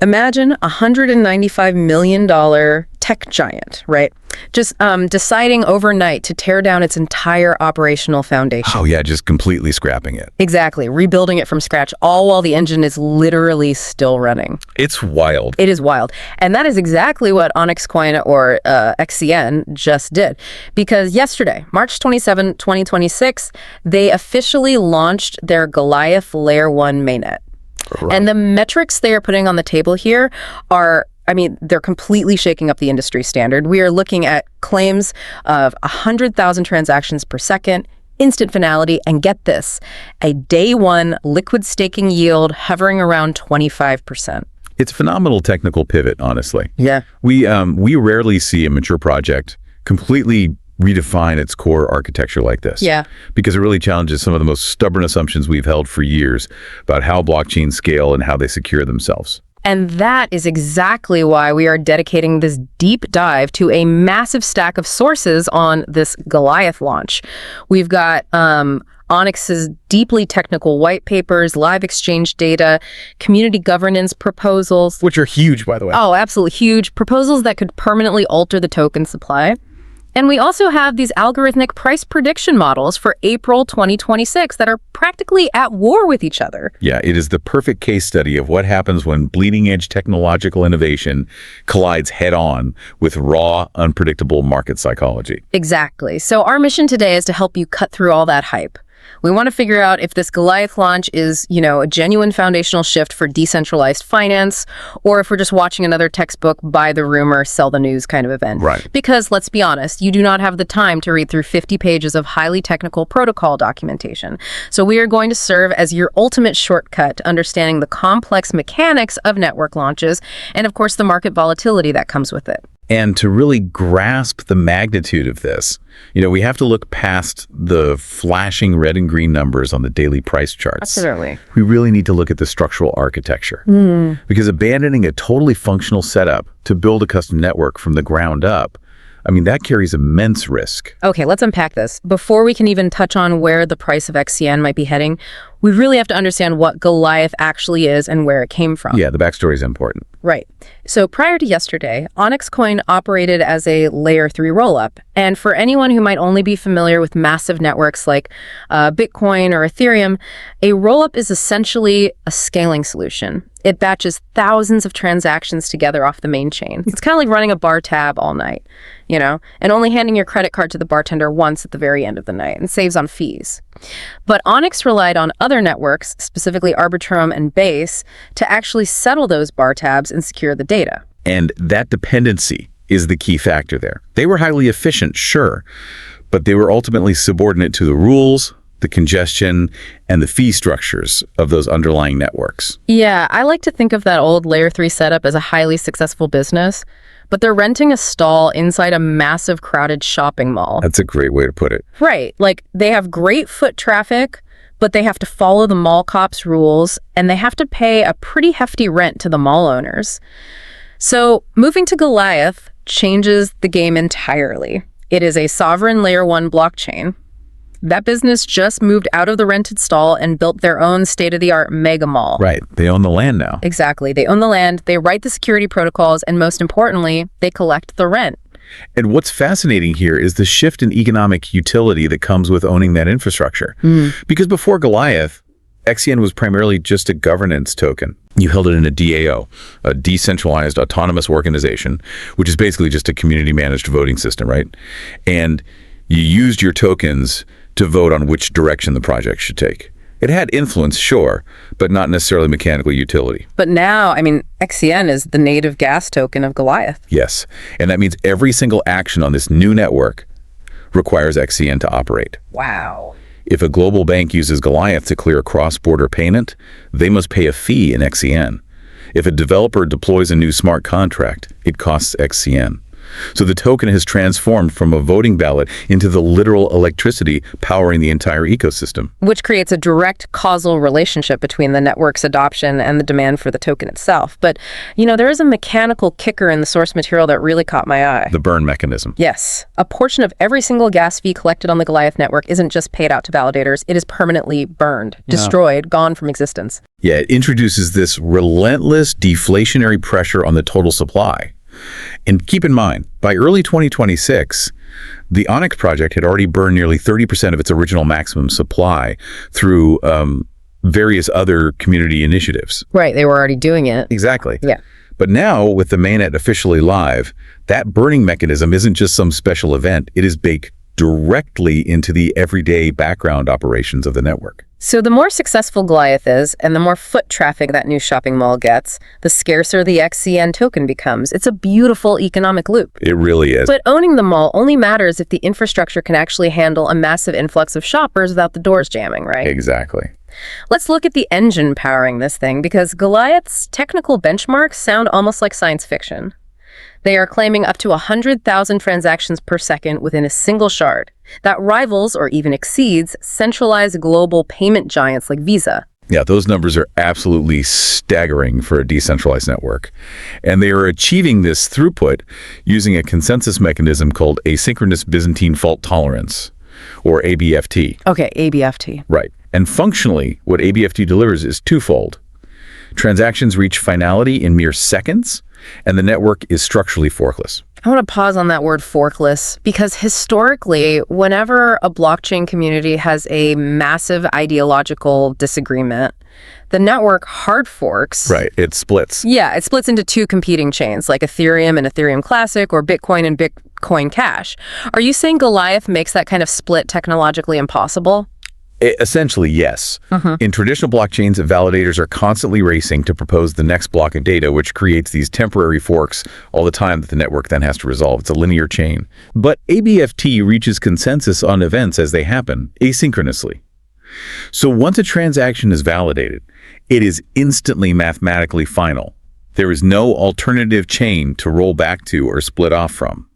Imagine a $195 million tech giant, right? Just deciding overnight to tear down its entire operational foundation. Oh yeah, just completely scrapping it. Exactly, rebuilding it from scratch, all while the engine is literally still running. It's wild. It is wild. And that is exactly what Onyxcoin or XCN just did. Because yesterday, March 27, 2026, they officially launched their Goliath Layer-1 Mainnet. Right. And the metrics they are putting on the table here are, I mean, they're completely shaking up the industry standard. We are looking at claims of 100,000 transactions per second, instant finality, and get this, a day one liquid staking yield hovering around 25%. It's a phenomenal technical pivot, honestly. Yeah. We rarely see a mature project completely redefine its core architecture like this. Yeah. Because it really challenges some of the most stubborn assumptions we've held for years about how blockchains scale and how they secure themselves. And that is exactly why we are dedicating this deep dive to a massive stack of sources on this Goliath launch. We've got Onyx's deeply technical white papers, live exchange data, community governance proposals. Which are huge, by the way. Oh, absolutely huge. Proposals that could permanently alter the token supply. And we also have these algorithmic price prediction models for April 2026 that are practically at war with each other. Yeah, it is the perfect case study of what happens when bleeding-edge technological innovation collides head-on with raw, unpredictable market psychology. Exactly. So our mission today is to help you cut through all that hype. We want to figure out if this Goliath launch is, a genuine foundational shift for decentralized finance, or if we're just watching another textbook buy the rumor, sell the news kind of event. Right. Because let's be honest, you do not have the time to read through 50 pages of highly technical protocol documentation. So we are going to serve as your ultimate shortcut to understanding the complex mechanics of network launches and, of course, the market volatility that comes with it. And to really grasp the magnitude of this, we have to look past the flashing red and green numbers on the daily price charts. Absolutely. We really need to look at the structural architecture. Because abandoning a totally functional setup to build a custom network from the ground up, that carries immense risk. Okay, let's unpack this. Before we can even touch on where the price of XCN might be heading, we really have to understand what Goliath actually is and where it came from. Yeah, the backstory is important. Right. So prior to yesterday, Onyxcoin operated as a Layer 3 rollup. And for anyone who might only be familiar with massive networks like Bitcoin or Ethereum, a rollup is essentially a scaling solution. It batches thousands of transactions together off the main chain. It's kind of like running a bar tab all night, and only handing your credit card to the bartender once at the very end of the night, and saves on fees. But Onyx relied on other networks, specifically Arbitrum and Base, to actually settle those bar tabs and secure the data. And that dependency is the key factor there. They were highly efficient, sure, but they were ultimately subordinate to the rules, the congestion, and the fee structures of those underlying networks. Yeah, I like to think of that old Layer 3 setup as a highly successful business, but they're renting a stall inside a massive crowded shopping mall. That's a great way to put it. Right. Like, they have great foot traffic, but they have to follow the mall cops' rules, and they have to pay a pretty hefty rent to the mall owners. So moving to Goliath changes the game entirely. It is a sovereign Layer 1 blockchain. That business just moved out of the rented stall and built their own state-of-the-art mega mall. Right. They own the land now. Exactly. They own the land, they write the security protocols, and most importantly, they collect the rent. And what's fascinating here is the shift in economic utility that comes with owning that infrastructure. Because before Goliath, XCN was primarily just a governance token. You held it in a DAO, a decentralized autonomous organization, which is basically just a community-managed voting system, right? And you used your tokens to vote on which direction the project should take. It had influence, sure, but not necessarily mechanical utility. But now, XCN is the native gas token of Goliath. Yes, and that means every single action on this new network requires XCN to operate. Wow. If a global bank uses Goliath to clear a cross-border payment, they must pay a fee in XCN. If a developer deploys a new smart contract, it costs XCN. So the token has transformed from a voting ballot into the literal electricity powering the entire ecosystem. Which creates a direct causal relationship between the network's adoption and the demand for the token itself. But, there is a mechanical kicker in the source material that really caught my eye. The burn mechanism. Yes. A portion of every single gas fee collected on the Goliath network isn't just paid out to validators. It is permanently burned, destroyed, gone from existence. Yeah, it introduces this relentless deflationary pressure on the total supply. And keep in mind, by early 2026, the Onyx project had already burned nearly 30% of its original maximum supply through various other community initiatives. Right, they were already doing it. Exactly. Yeah. But now, with the mainnet officially live, that burning mechanism isn't just some special event. It is baked directly into the everyday background operations of the network. So the more successful Goliath is, and the more foot traffic that new shopping mall gets, the scarcer the XCN token becomes. It's a beautiful economic loop. It really is. But owning the mall only matters if the infrastructure can actually handle a massive influx of shoppers without the doors jamming, right? Exactly. Let's look at the engine powering this thing, because Goliath's technical benchmarks sound almost like science fiction. They are claiming up to 100,000 transactions per second within a single shard. That rivals or even exceeds centralized global payment giants like Visa. Yeah, those numbers are absolutely staggering for a decentralized network. And they are achieving this throughput using a consensus mechanism called asynchronous Byzantine fault tolerance, or ABFT. Okay, ABFT. Right. And functionally, what ABFT delivers is twofold. Transactions reach finality in mere seconds, and the network is structurally forkless. I want to pause on that word forkless, because historically, whenever a blockchain community has a massive ideological disagreement, the network hard forks. Right, it splits. Yeah, it splits into two competing chains, like Ethereum and Ethereum Classic, or Bitcoin and Bitcoin Cash. Are you saying Goliath makes that kind of split technologically impossible? Essentially, yes. In traditional blockchains, validators are constantly racing to propose the next block of data, which creates these temporary forks all the time that the network then has to resolve. It's a linear chain. But ABFT reaches consensus on events as they happen, asynchronously. So once a transaction is validated, it is instantly mathematically final. There is no alternative chain to roll back to or split off from.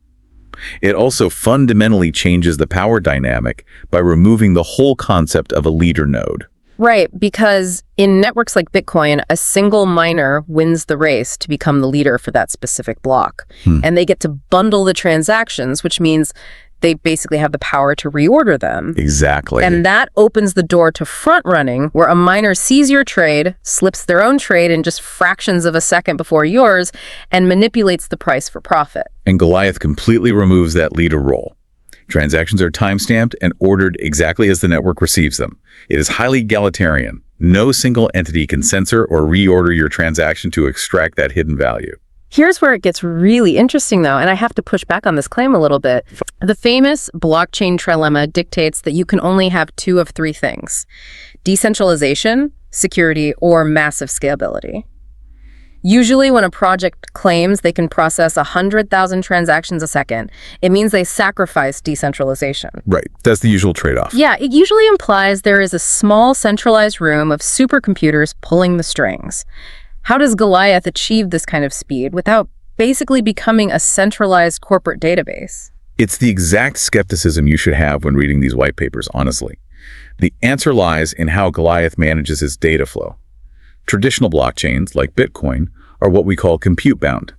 It also fundamentally changes the power dynamic by removing the whole concept of a leader node. Right, because in networks like Bitcoin, a single miner wins the race to become the leader for that specific block. And they get to bundle the transactions, which means they basically have the power to reorder them. Exactly. And that opens the door to front running, where a miner sees your trade, slips their own trade in just fractions of a second before yours, and manipulates the price for profit. And Goliath completely removes that leader role. Transactions are timestamped and ordered exactly as the network receives them. It is highly egalitarian. No single entity can censor or reorder your transaction to extract that hidden value. Here's where it gets really interesting, though, and I have to push back on this claim a little bit. The famous blockchain trilemma dictates that you can only have two of three things: decentralization, security, or massive scalability. Usually when a project claims they can process 100,000 transactions a second, it means they sacrifice decentralization. Right. That's the usual trade-off. Yeah, it usually implies there is a small centralized room of supercomputers pulling the strings. How does Goliath achieve this kind of speed without basically becoming a centralized corporate database? It's the exact skepticism you should have when reading these white papers, honestly. The answer lies in how Goliath manages its data flow. Traditional blockchains, like Bitcoin, are what we call compute-bound.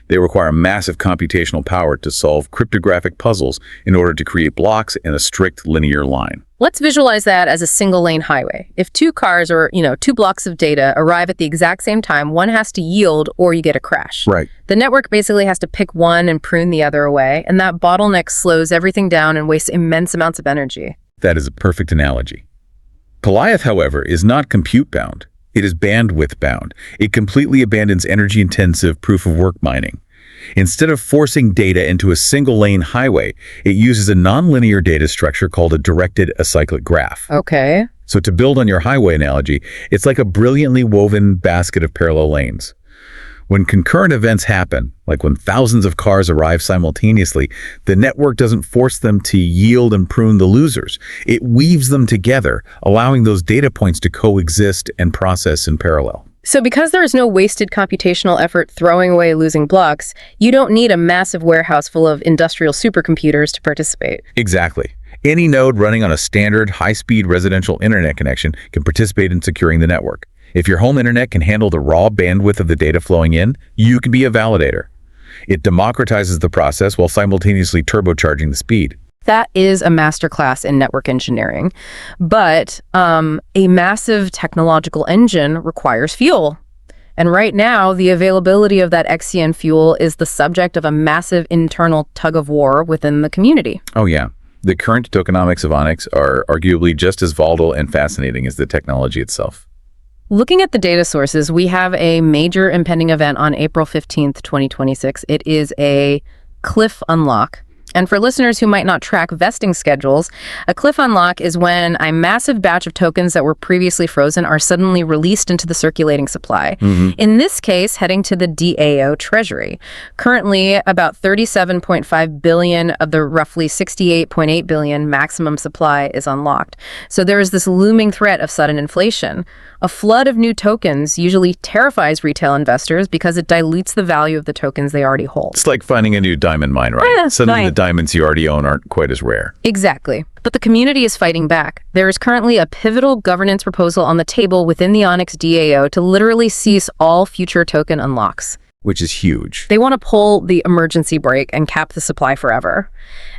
They require massive computational power to solve cryptographic puzzles in order to create blocks in a strict linear line. Let's visualize that as a single-lane highway. If two cars or, two blocks of data arrive at the exact same time, one has to yield or you get a crash. Right. The network basically has to pick one and prune the other away, and that bottleneck slows everything down and wastes immense amounts of energy. That is a perfect analogy. Goliath, however, is not compute-bound. It is bandwidth-bound. It completely abandons energy-intensive proof-of-work mining. Instead of forcing data into a single-lane highway, it uses a nonlinear data structure called a directed acyclic graph. Okay. So to build on your highway analogy, it's like a brilliantly woven basket of parallel lanes. When concurrent events happen, like when thousands of cars arrive simultaneously, the network doesn't force them to yield and prune the losers. It weaves them together, allowing those data points to coexist and process in parallel. So because there is no wasted computational effort throwing away losing blocks, you don't need a massive warehouse full of industrial supercomputers to participate. Exactly. Any node running on a standard, high-speed residential internet connection can participate in securing the network. If your home internet can handle the raw bandwidth of the data flowing in, you can be a validator. It democratizes the process while simultaneously turbocharging the speed. That is a masterclass in network engineering. But a massive technological engine requires fuel. And right now, the availability of that XCN fuel is the subject of a massive internal tug of war within the community. Oh yeah. The current tokenomics of Onyx are arguably just as volatile and fascinating as the technology itself. Looking at the data sources, we have a major impending event on April 15th, 2026. It is a cliff unlock. And for listeners who might not track vesting schedules, a cliff unlock is when a massive batch of tokens that were previously frozen are suddenly released into the circulating supply. In this case, heading to the DAO treasury. Currently, about 37.5 billion of the roughly 68.8 billion maximum supply is unlocked. So there is this looming threat of sudden inflation. A flood of new tokens usually terrifies retail investors because it dilutes the value of the tokens they already hold. It's like finding a new diamond mine, right? Suddenly the diamonds you already own aren't quite as rare. Exactly. But the community is fighting back. There is currently a pivotal governance proposal on the table within the Onyx DAO to literally cease all future token unlocks. Which is huge. They want to pull the emergency brake and cap the supply forever.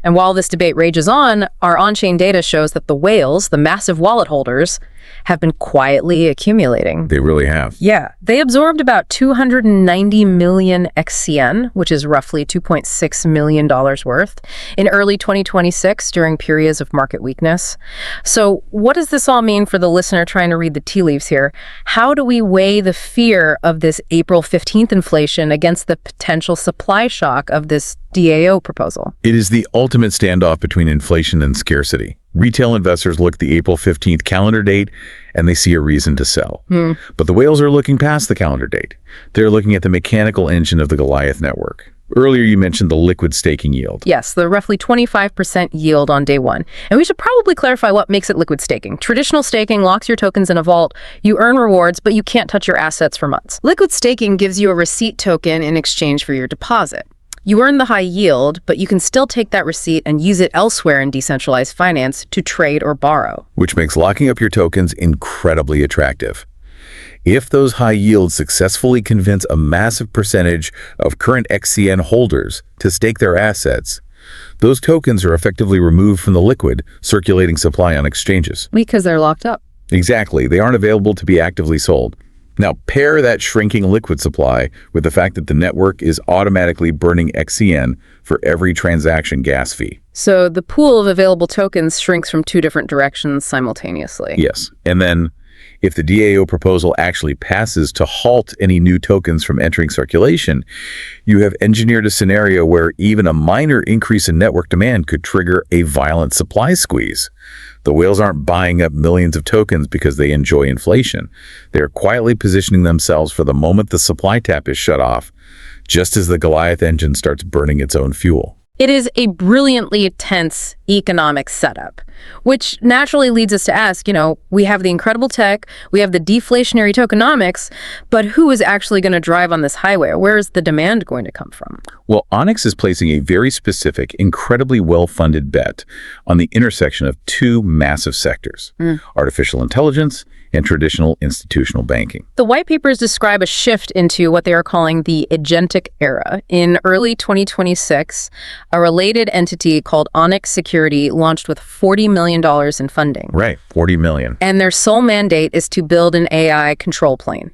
And while this debate rages on, our on-chain data shows that the whales, the massive wallet holders, have been quietly accumulating. They really have. Yeah. They absorbed about 290 million XCN, which is roughly $2.6 million worth, in early 2026 during periods of market weakness. So what does this all mean for the listener trying to read the tea leaves here? How do we weigh the fear of this April 15th inflation against the potential supply shock of this DAO proposal? It is the ultimate standoff between inflation and scarcity. Retail investors look at the April 15th calendar date and they see a reason to sell. But the whales are looking past the calendar date. They're looking at the mechanical engine of the Goliath network. Earlier, you mentioned the liquid staking yield. Yes, the roughly 25% yield on day one. And we should probably clarify what makes it liquid staking. Traditional staking locks your tokens in a vault. You earn rewards, but you can't touch your assets for months. Liquid staking gives you a receipt token in exchange for your deposit. You earn the high yield, but you can still take that receipt and use it elsewhere in decentralized finance to trade or borrow. Which makes locking up your tokens incredibly attractive. If those high yields successfully convince a massive percentage of current XCN holders to stake their assets, those tokens are effectively removed from the liquid, circulating supply on exchanges. Because they're locked up. Exactly. They aren't available to be actively sold. Now, pair that shrinking liquid supply with the fact that the network is automatically burning XCN for every transaction gas fee. So the pool of available tokens shrinks from two different directions simultaneously. Yes. And then if the DAO proposal actually passes to halt any new tokens from entering circulation, you have engineered a scenario where even a minor increase in network demand could trigger a violent supply squeeze. The whales aren't buying up millions of tokens because they enjoy inflation. They're quietly positioning themselves for the moment the supply tap is shut off, just as the Goliath engine starts burning its own fuel. It is a brilliantly tense economic setup, which naturally leads us to ask, we have the incredible tech, we have the deflationary tokenomics, but who is actually going to drive on this highway? Where is the demand going to come from? Well, Onyx is placing a very specific, incredibly well-funded bet on the intersection of two massive sectors, artificial intelligence and traditional institutional banking. The white papers describe a shift into what they are calling the agentic era. In early 2026, a related entity called Onyx Security launched with $40 million in funding. Right, $40 million. And their sole mandate is to build an AI control plane.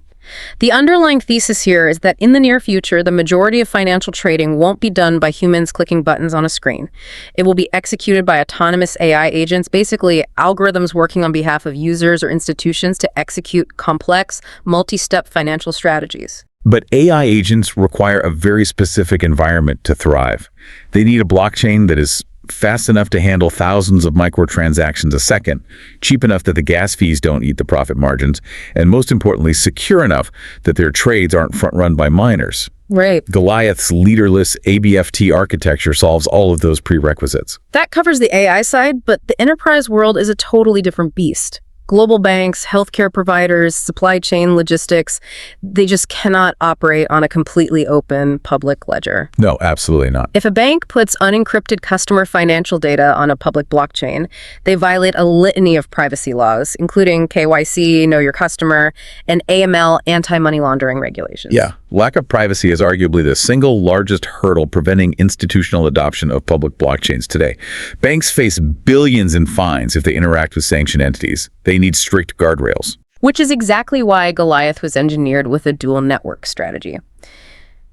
The underlying thesis here is that in the near future, the majority of financial trading won't be done by humans clicking buttons on a screen. It will be executed by autonomous AI agents, basically algorithms working on behalf of users or institutions to execute complex, multi-step financial strategies. But AI agents require a very specific environment to thrive. They need a blockchain that is fast enough to handle thousands of microtransactions a second, cheap enough that the gas fees don't eat the profit margins, and most importantly, secure enough that their trades aren't front-run by miners. Right. Goliath's leaderless ABFT architecture solves all of those prerequisites. That covers the AI side, but the enterprise world is a totally different beast. Global banks, healthcare providers, supply chain logistics, they just cannot operate on a completely open public ledger. No, absolutely not. If a bank puts unencrypted customer financial data on a public blockchain, they violate a litany of privacy laws, including KYC, Know Your Customer, and AML, anti-money laundering regulations. Yeah, lack of privacy is arguably the single largest hurdle preventing institutional adoption of public blockchains today. Banks face billions in fines if they interact with sanctioned entities. They need strict guardrails. Which is exactly why Goliath was engineered with a dual network strategy.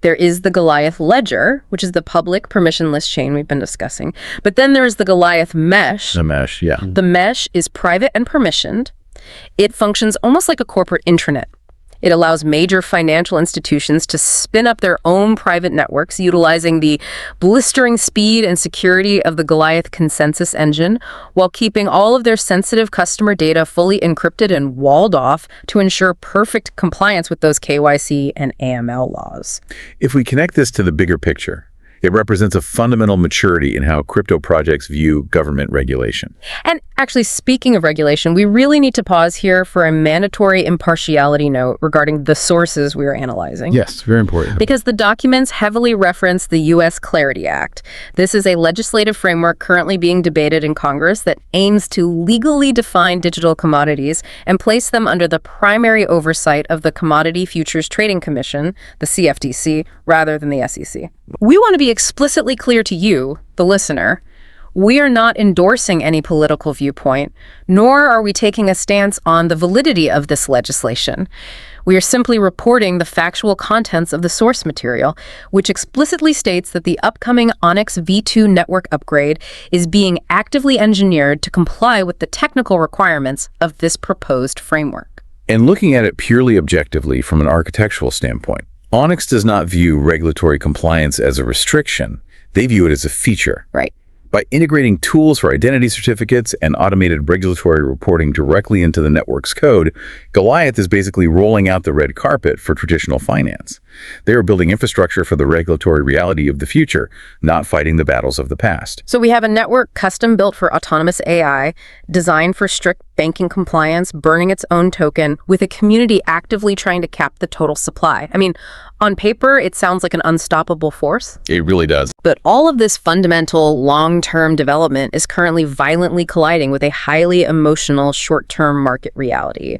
There is the Goliath Ledger, which is the public permissionless chain we've been discussing. But then there's the Goliath Mesh. The mesh, yeah. The mesh is private and permissioned. It functions almost like a corporate intranet. It allows major financial institutions to spin up their own private networks utilizing the blistering speed and security of the Goliath consensus engine while keeping all of their sensitive customer data fully encrypted and walled off to ensure perfect compliance with those KYC and AML laws. If we connect this to the bigger picture, it represents a fundamental maturity in how crypto projects view government regulation. And actually, speaking of regulation, we really need to pause here for a mandatory impartiality note regarding the sources we are analyzing. Yes, very important. Because the documents heavily reference the U.S. Clarity Act. This is a legislative framework currently being debated in Congress that aims to legally define digital commodities and place them under the primary oversight of the Commodity Futures Trading Commission, the CFTC, rather than the SEC. We want to be explicitly clear to you, the listener. We are not endorsing any political viewpoint, nor are we taking a stance on the validity of this legislation. We are simply reporting the factual contents of the source material, which explicitly states that the upcoming Onyx V2 network upgrade is being actively engineered to comply with the technical requirements of this proposed framework. And looking at it purely objectively from an architectural standpoint, Onyx does not view regulatory compliance as a restriction. They view it as a feature. Right. By integrating tools for identity certificates and automated regulatory reporting directly into the network's code, Goliath is basically rolling out the red carpet for traditional finance. They are building infrastructure for the regulatory reality of the future, not fighting the battles of the past. So we have a network custom built for autonomous AI, designed for strict banking compliance, burning its own token, with a community actively trying to cap the total supply. I mean, on paper, it sounds like an unstoppable force. It really does. But all of this fundamental long-term development is currently violently colliding with a highly emotional short-term market reality.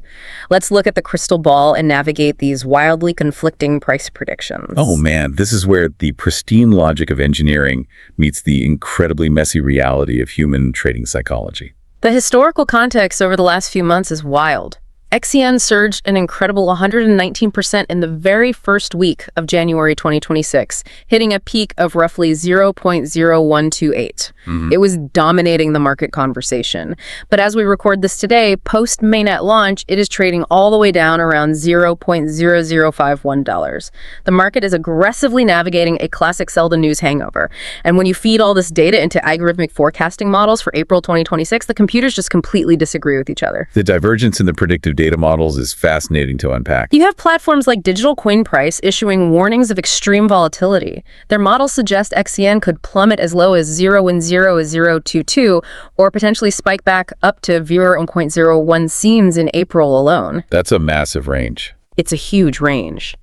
Let's look at the crystal ball and navigate these wildly conflicting price predictions. Oh man, this is where the pristine logic of engineering meets the incredibly messy reality of human trading psychology. The historical context over the last few months is wild. XCN surged an incredible 119% in the very first week of January 2026, hitting a peak of roughly 0.0128. It was dominating the market conversation. But as we record this today, post-mainnet launch, it is trading all the way down around $0.0051. The market is aggressively navigating a classic sell the news hangover. And when you feed all this data into algorithmic forecasting models for April 2026, the computers just completely disagree with each other. The divergence in the predictive data models is fascinating to unpack. You have platforms like Digital Coin Price issuing warnings of extreme volatility. Their models suggest XCN could plummet as low as 0.00022 or potentially spike back up to 0.01 seems in April alone. That's a massive range. It's a huge range.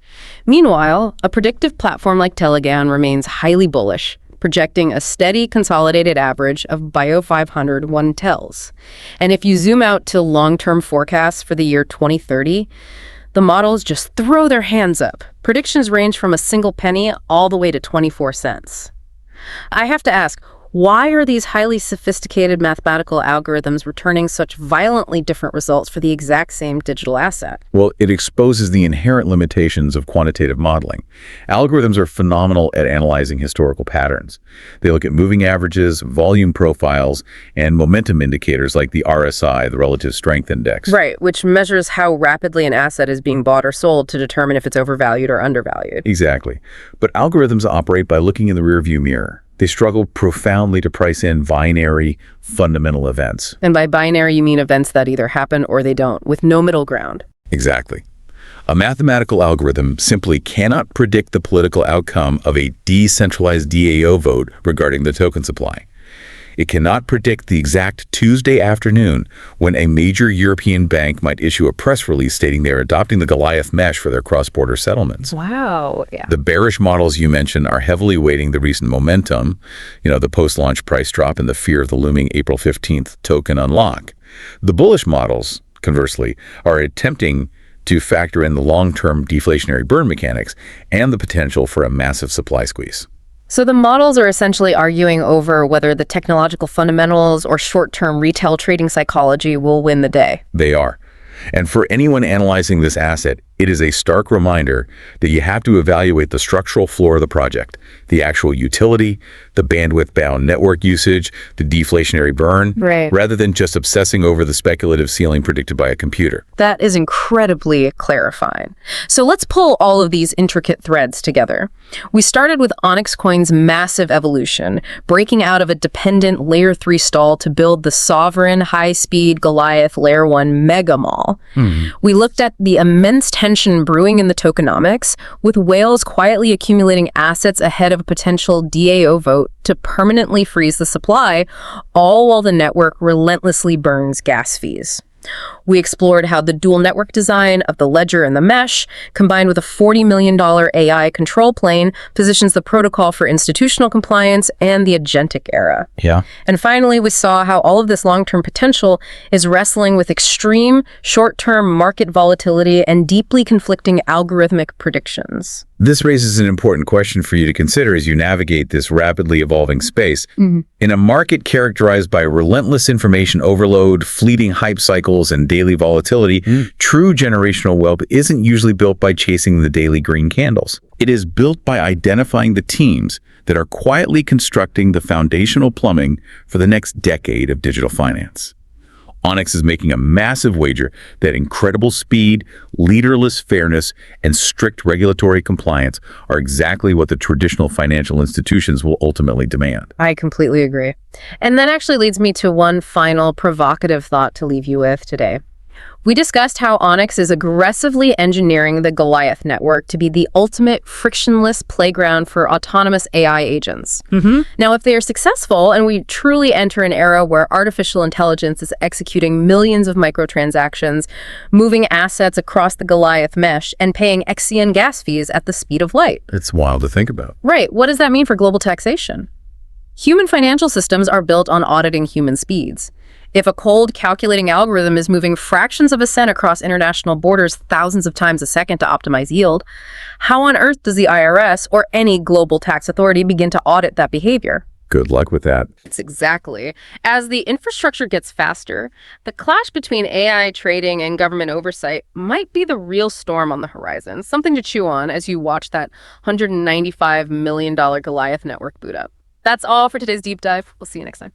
Meanwhile, a predictive platform like Telegram remains highly bullish, projecting a steady consolidated average of Bio 500 one tells. And if you zoom out to long-term forecasts for the year 2030, the models just throw their hands up. Predictions range from a single penny all the way to 24 cents. I have to ask, why are these highly sophisticated mathematical algorithms returning such violently different results for the exact same digital asset? Well, it exposes the inherent limitations of quantitative modeling. Algorithms are phenomenal at analyzing historical patterns. They look at moving averages, volume profiles, and momentum indicators like the RSI, the Relative Strength Index. Right, which measures how rapidly an asset is being bought or sold to determine if it's overvalued or undervalued. Exactly. But algorithms operate by looking in the rearview mirror. They struggle profoundly to price in binary, fundamental events. And by binary, you mean events that either happen or they don't, with no middle ground. Exactly. A mathematical algorithm simply cannot predict the political outcome of a decentralized DAO vote regarding the token supply. It cannot predict the exact Tuesday afternoon when a major European bank might issue a press release stating they are adopting the Goliath mesh for their cross-border settlements. Wow. Yeah. The bearish models you mentioned are heavily weighting the recent momentum, the post-launch price drop and the fear of the looming April 15th token unlock. The bullish models, conversely, are attempting to factor in the long-term deflationary burn mechanics and the potential for a massive supply squeeze. So the models are essentially arguing over whether the technological fundamentals or short-term retail trading psychology will win the day. They are. And for anyone analyzing this asset, it is a stark reminder that you have to evaluate the structural floor of the project, the actual utility, the bandwidth-bound network usage, the deflationary burn, rather than just obsessing over the speculative ceiling predicted by a computer. That is incredibly clarifying. So let's pull all of these intricate threads together. We started with Onyxcoin's massive evolution, breaking out of a dependent Layer 3 stall to build the sovereign, high-speed Goliath Layer-1 mega mall. We looked at the immense tension brewing in the tokenomics, with whales quietly accumulating assets ahead of a potential DAO vote to permanently freeze the supply, all while the network relentlessly burns gas fees. We explored how the dual network design of the ledger and the mesh, combined with a $40 million AI control plane, positions the protocol for institutional compliance and the agentic era. Yeah. And finally, we saw how all of this long-term potential is wrestling with extreme short-term market volatility and deeply conflicting algorithmic predictions. This raises an important question for you to consider as you navigate this rapidly evolving space. In a market characterized by relentless information overload, fleeting hype cycles, and daily volatility, true generational wealth isn't usually built by chasing the daily green candles. It is built by identifying the teams that are quietly constructing the foundational plumbing for the next decade of digital finance. Onyx is making a massive wager that incredible speed, leaderless fairness, and strict regulatory compliance are exactly what the traditional financial institutions will ultimately demand. I completely agree. And that actually leads me to one final provocative thought to leave you with today. We discussed how Onyx is aggressively engineering the Goliath network to be the ultimate frictionless playground for autonomous AI agents. Now, if they are successful and we truly enter an era where artificial intelligence is executing millions of microtransactions, moving assets across the Goliath mesh, and paying XCN gas fees at the speed of light. It's wild to think about. Right. What does that mean for global taxation? Human financial systems are built on auditing human speeds. If a cold calculating algorithm is moving fractions of a cent across international borders thousands of times a second to optimize yield, how on earth does the IRS or any global tax authority begin to audit that behavior? Good luck with that. It's exactly. As the infrastructure gets faster, the clash between AI trading and government oversight might be the real storm on the horizon, something to chew on as you watch that $195 million Goliath network boot up. That's all for today's deep dive. We'll see you next time.